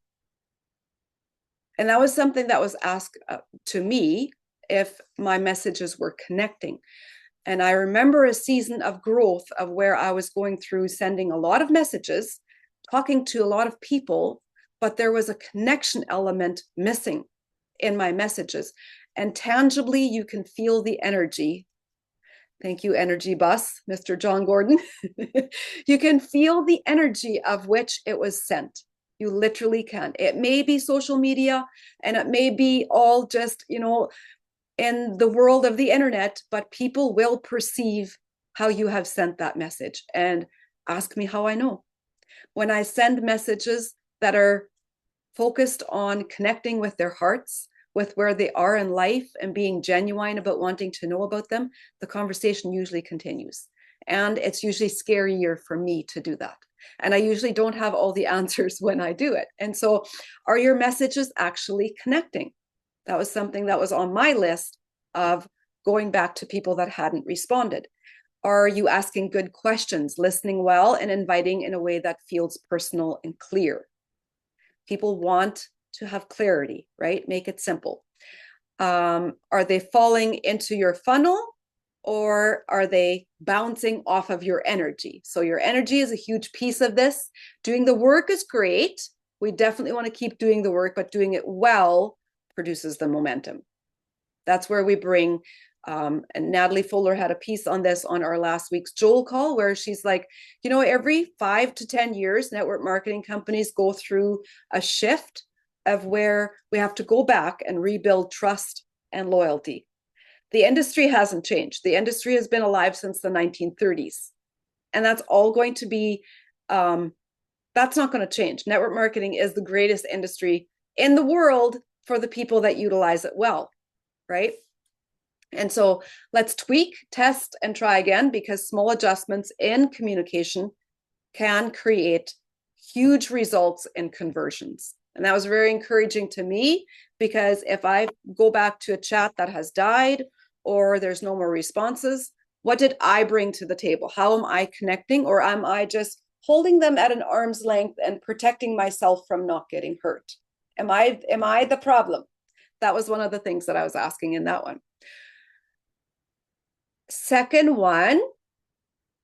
And that was something that was asked to me if my messages were connecting. And I remember a season of growth of where I was going through sending a lot of messages, talking to a lot of people, but there was a connection element missing in my messages. And tangibly, you can feel the energy. Thank you, Energy Bus, Mr. John Gordon. You can feel the energy of which it was sent. You literally can. It may be social media and it may be all just, in the world of the internet, but people will perceive how you have sent that message. And ask me how I know. When I send messages that are focused on connecting with their hearts, with where they are in life and being genuine about wanting to know about them, the conversation usually continues. And it's usually scarier for me to do that. And I usually don't have all the answers when I do it. And so are your messages actually connecting? That was something that was on my list of going back to people that hadn't responded. Are you asking good questions, listening well, and inviting in a way that feels personal and clear? People want to have clarity, right? Make it simple. Are they falling into your funnel or are they bouncing off of your energy? So your energy is a huge piece of this. Doing the work is great. We definitely want to keep doing the work, but doing it well produces the momentum. That's where we bring, and Natalie Fuller had a piece on this on our last week's Joel call, where she's like, every 5 to 10 years, network marketing companies go through a shift of where we have to go back and rebuild trust and loyalty. The industry hasn't changed. The industry has been alive since the 1930s. And that's all going to be, that's not going to change. Network marketing is the greatest industry in the world for the people that utilize it well, right? And so let's tweak, test, and try again, because small adjustments in communication can create huge results in conversions. And that was very encouraging to me, because if I go back to a chat that has died or there's no more responses, what did I bring to the table? How am I connecting? Or am I just holding them at an arm's length and protecting myself from not getting hurt? Am I the problem? That was one of the things that I was asking in that one. Second one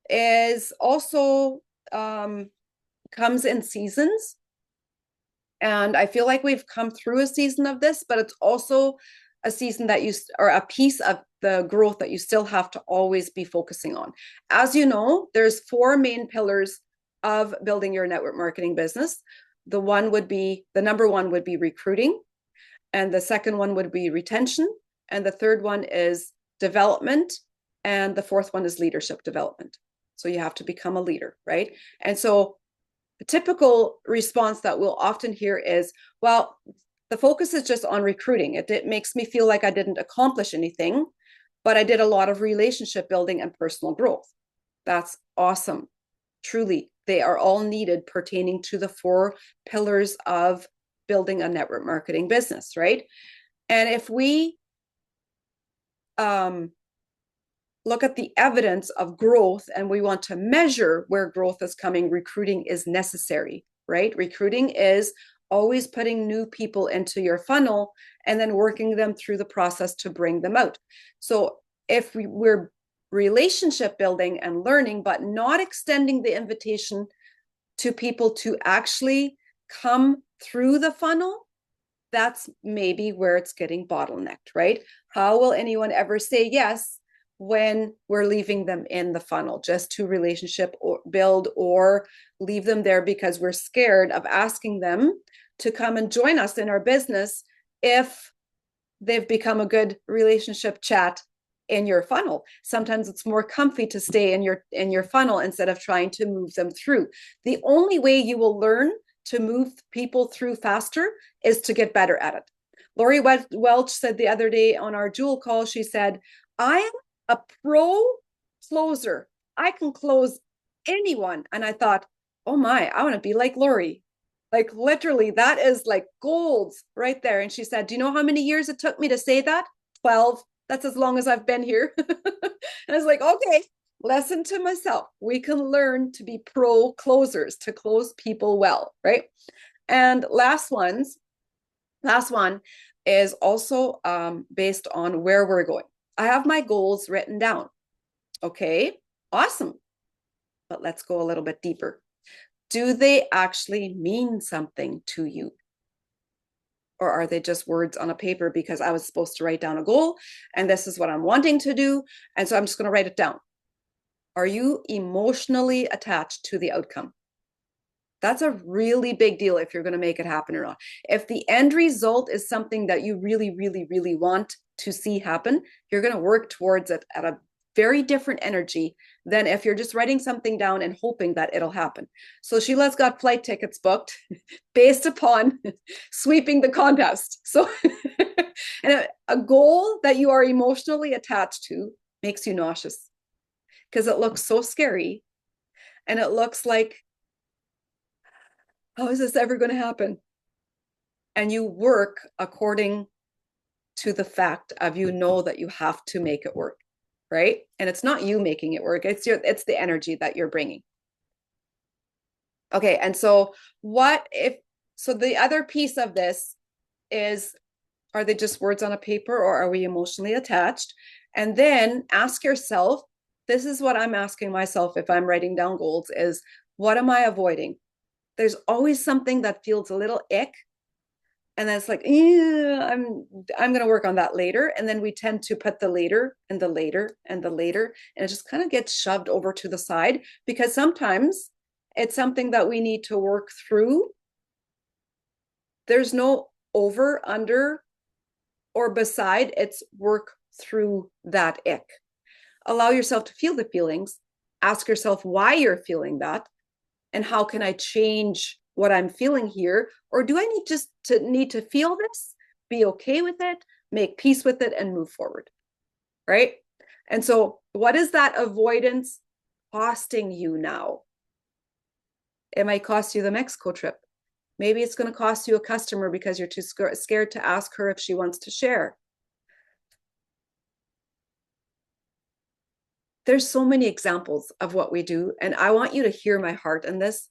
is also comes in seasons. And I feel like we've come through a season of this, but it's also a season that or a piece of the growth that you still have to always be focusing on. As you know, there's 4 main pillars of building your network marketing business. The number one would be recruiting. And the second one would be retention. And the third one is development. And the fourth one is leadership development. So you have to become a leader, right? And so the typical response that we'll often hear is, well, the focus is just on recruiting. It makes me feel like I didn't accomplish anything, but I did a lot of relationship building and personal growth. That's awesome. Truly, they are all needed pertaining to the 4 pillars of building a network marketing business, right? And if we look at the evidence of growth and we want to measure where growth is coming, recruiting is necessary, right? Recruiting is always putting new people into your funnel and then working them through the process to bring them out. So if we're relationship building and learning, but not extending the invitation to people to actually come through the funnel, that's maybe where it's getting bottlenecked, right? How will anyone ever say yes when we're leaving them in the funnel just to relationship or build, or leave them there because we're scared of asking them to come and join us in our business if they've become a good relationship chat in your funnel? Sometimes it's more comfy to stay in your funnel instead of trying to move them through. The only way you will learn to move people through faster is to get better at it. Lori Welch said the other day on our Jewel call, she said, I am a pro closer. I can close anyone. And I thought, oh my, I want to be like Lori. Like literally, that is like gold right there. And she said, do you know how many years it took me to say that? 12. That's as long as I've been here. And I was like, okay, lesson to myself. We can learn to be pro closers, to close people well, right? And last one is also based on where we're going. I have my goals written down. Okay, awesome. But let's go a little bit deeper. Do they actually mean something to you? Or are they just words on a paper because I was supposed to write down a goal and this is what I'm wanting to do, and so I'm just going to write it down? Are you emotionally attached to the outcome? That's a really big deal if you're going to make it happen or not. If the end result is something that you really, really, really want to see happen, you're going to work towards it at a very different energy than if you're just writing something down and hoping that it'll happen. So Sheila's got flight tickets booked based upon sweeping the contest. So and a goal that you are emotionally attached to makes you nauseous because it looks so scary and it looks like, how is this ever going to happen? And you work according to the fact of, you know, that you have to make it work, right? And it's not you making it work. It's the energy that you're bringing. Okay. And so so the other piece of this is, are they just words on a paper or are we emotionally attached? And then ask yourself, this is what I'm asking myself if I'm writing down goals, is what am I avoiding? There's always something that feels a little ick. And then it's like, I'm going to work on that later. And then we tend to put the later and the later and the later, and it just kind of gets shoved over to the side because sometimes it's something that we need to work through. There's no over, under, or beside. It's work through that ick. Allow yourself to feel the feelings. Ask yourself why you're feeling that. And how can I change what I'm feeling here? Or do I need to feel this, be okay with it, make peace with it, and move forward, right? And so what is that avoidance costing you now? It might cost you the Mexico trip. Maybe it's going to cost you a customer because you're too scared to ask her if she wants to share. There's so many examples of what we do, and I want you to hear my heart in this.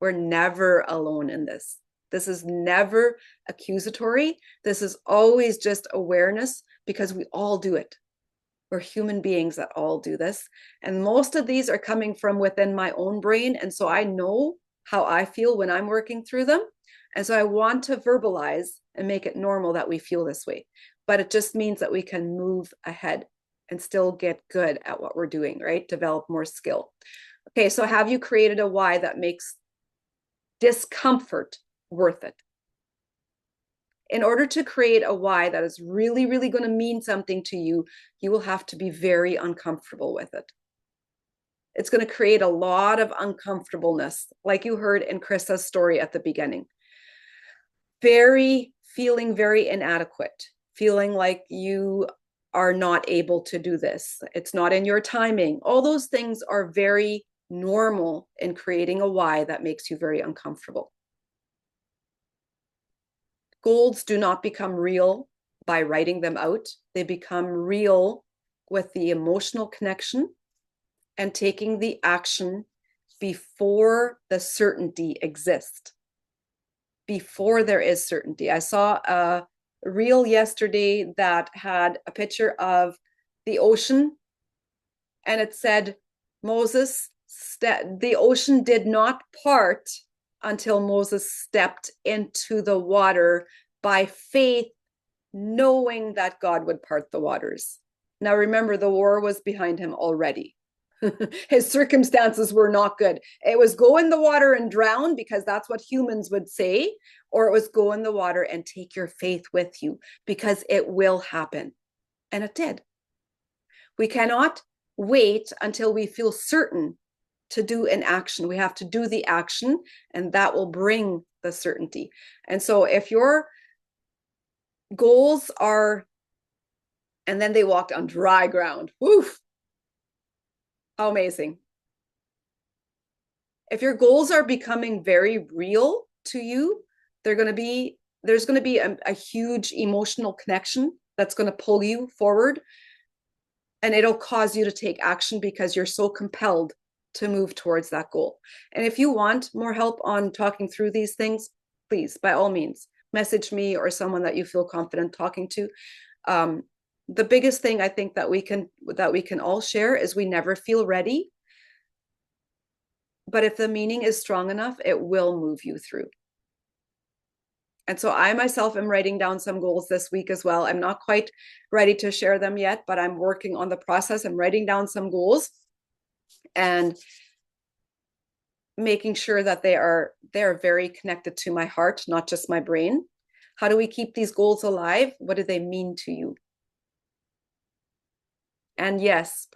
We're never alone in this. This is never accusatory. This is always just awareness, because we all do it. We're human beings that all do this. And most of these are coming from within my own brain. And so I know how I feel when I'm working through them. And so I want to verbalize and make it normal that we feel this way. But it just means that we can move ahead and still get good at what we're doing, right? Develop more skill. Okay, so have you created a why that makes discomfort worth it? In order to create a why that is really, really going to mean something to you, you will have to be very uncomfortable with it. It's going to create a lot of uncomfortableness, like you heard in Chris's story at the beginning. Feeling very inadequate, feeling like you are not able to do this. It's not in your timing. All those things are very normal in creating a why that makes you very uncomfortable. Goals do not become real by writing them out. They become real with the emotional connection and taking the action before the certainty exists. Before there is certainty. I saw a reel yesterday that had a picture of the ocean, and it said, Moses, the ocean did not part until Moses stepped into the water by faith, knowing that God would part the waters. Now remember, the war was behind him already. His circumstances were not good. It was go in the water and drown, because that's what humans would say, or it was go in the water and take your faith with you, because it will happen. And it did. We cannot wait until we feel certain to do an action. We have to do the action, and that will bring the certainty. And so if your goals are, and then they walked on dry ground, woof, how amazing. If your goals are becoming very real to you, there's going to be a huge emotional connection that's going to pull you forward, and it'll cause you to take action because you're so compelled to move towards that goal. And if you want more help on talking through these things, please, by all means, message me or someone that you feel confident talking to. The biggest thing I think that we can all share is we never feel ready. But if the meaning is strong enough, it will move you through. And so I myself am writing down some goals this week as well. I'm not quite ready to share them yet, but I'm working on the process. I'm writing down some goals and making sure that they are very connected to my heart, not just my brain. How do we keep these goals alive? What do they mean to you? And yes,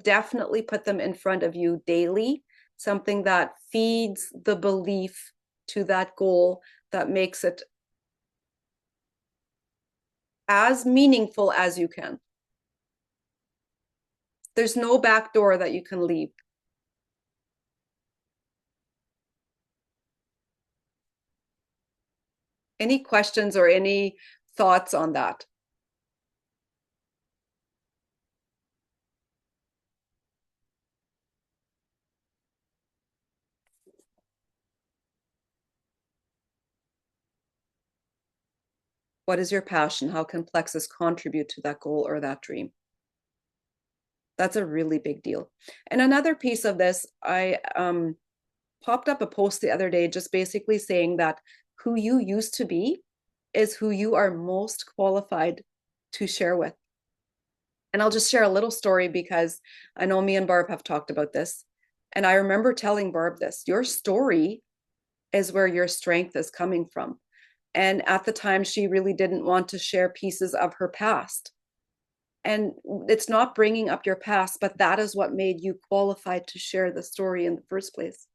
definitely put them in front of you daily, something that feeds the belief to that goal, that makes it as meaningful as you can. There's no back door that you can leave. Any questions or any thoughts on that? What is your passion? How can plexus contribute to that goal or that dream? That's a really big deal. And another piece of this, I popped up a post the other day just basically saying that who you used to be is who you are most qualified to share with. And I'll just share a little story because I know me and Barb have talked about this. And I remember telling Barb this, your story is where your strength is coming from. And at the time, she really didn't want to share pieces of her past. And it's not bringing up your past, but that is what made you qualified to share the story in the first place.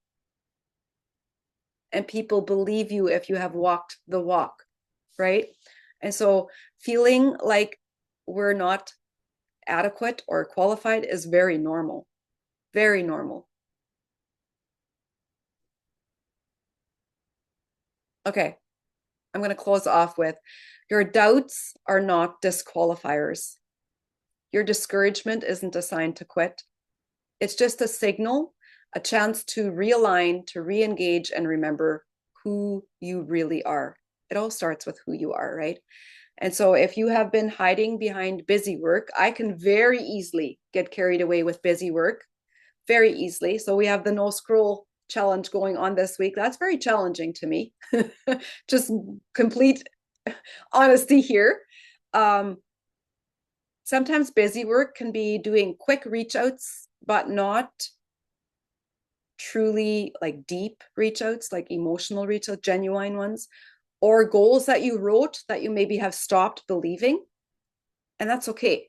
And people believe you if you have walked the walk, right? And so feeling like we're not adequate or qualified is very normal, very normal. Okay, I'm going to close off with, your doubts are not disqualifiers. Your discouragement isn't a sign to quit. It's just a signal, a chance to realign, to re-engage, and remember who you really are. It all starts with who you are, right? And so if you have been hiding behind busy work, I can very easily get carried away with busy work, very easily. So we have the no scroll challenge going on this week. That's very challenging to me. Just complete honesty here. Sometimes busy work can be doing quick reach outs, but not truly like deep reach outs, like emotional reach outs, genuine ones, or goals that you wrote that you maybe have stopped believing. And that's okay.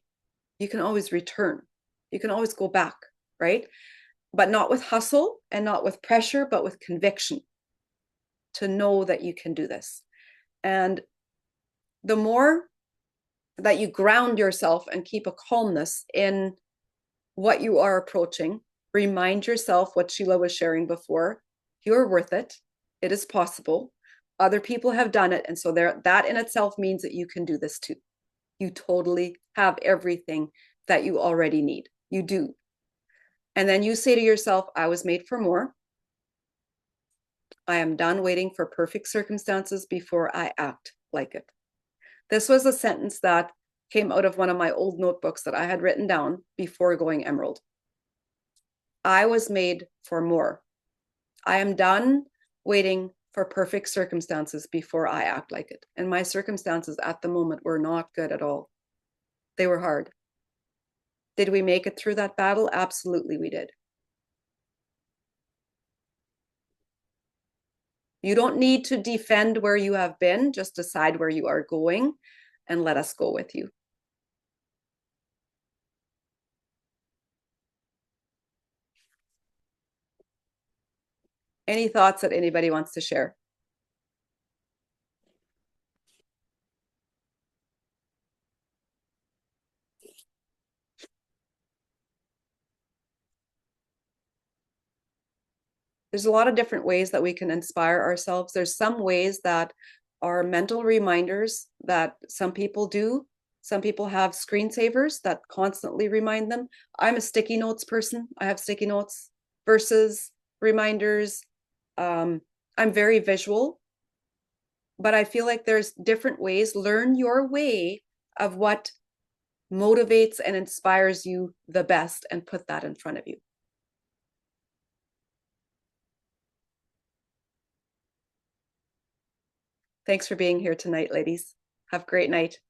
You can always return. You can always go back, right? But not with hustle and not with pressure, but with conviction to know that you can do this. And the more that you ground yourself and keep a calmness in what you are approaching, remind yourself what Sheila was sharing before. You're worth it. It is possible. Other people have done it. And so there, that in itself means that you can do this too. You totally have everything that you already need. You do. And then you say to yourself, I was made for more. I am done waiting for perfect circumstances before I act like it. This was a sentence that came out of one of my old notebooks that I had written down before going Emerald. I was made for more. I am done waiting for perfect circumstances before I act like it. And my circumstances at the moment were not good at all. They were hard. Did we make it through that battle? Absolutely, we did. You don't need to defend where you have been, just decide where you are going and let us go with you. Any thoughts that anybody wants to share? There's a lot of different ways that we can inspire ourselves. There's some ways that are mental reminders that some people do. Some people have screensavers that constantly remind them. I'm a sticky notes person. I have sticky notes, versus reminders. I'm very visual, but I feel like there's different ways. Learn your way of what motivates and inspires you the best and put that in front of you. Thanks for being here tonight, ladies. Have a great night.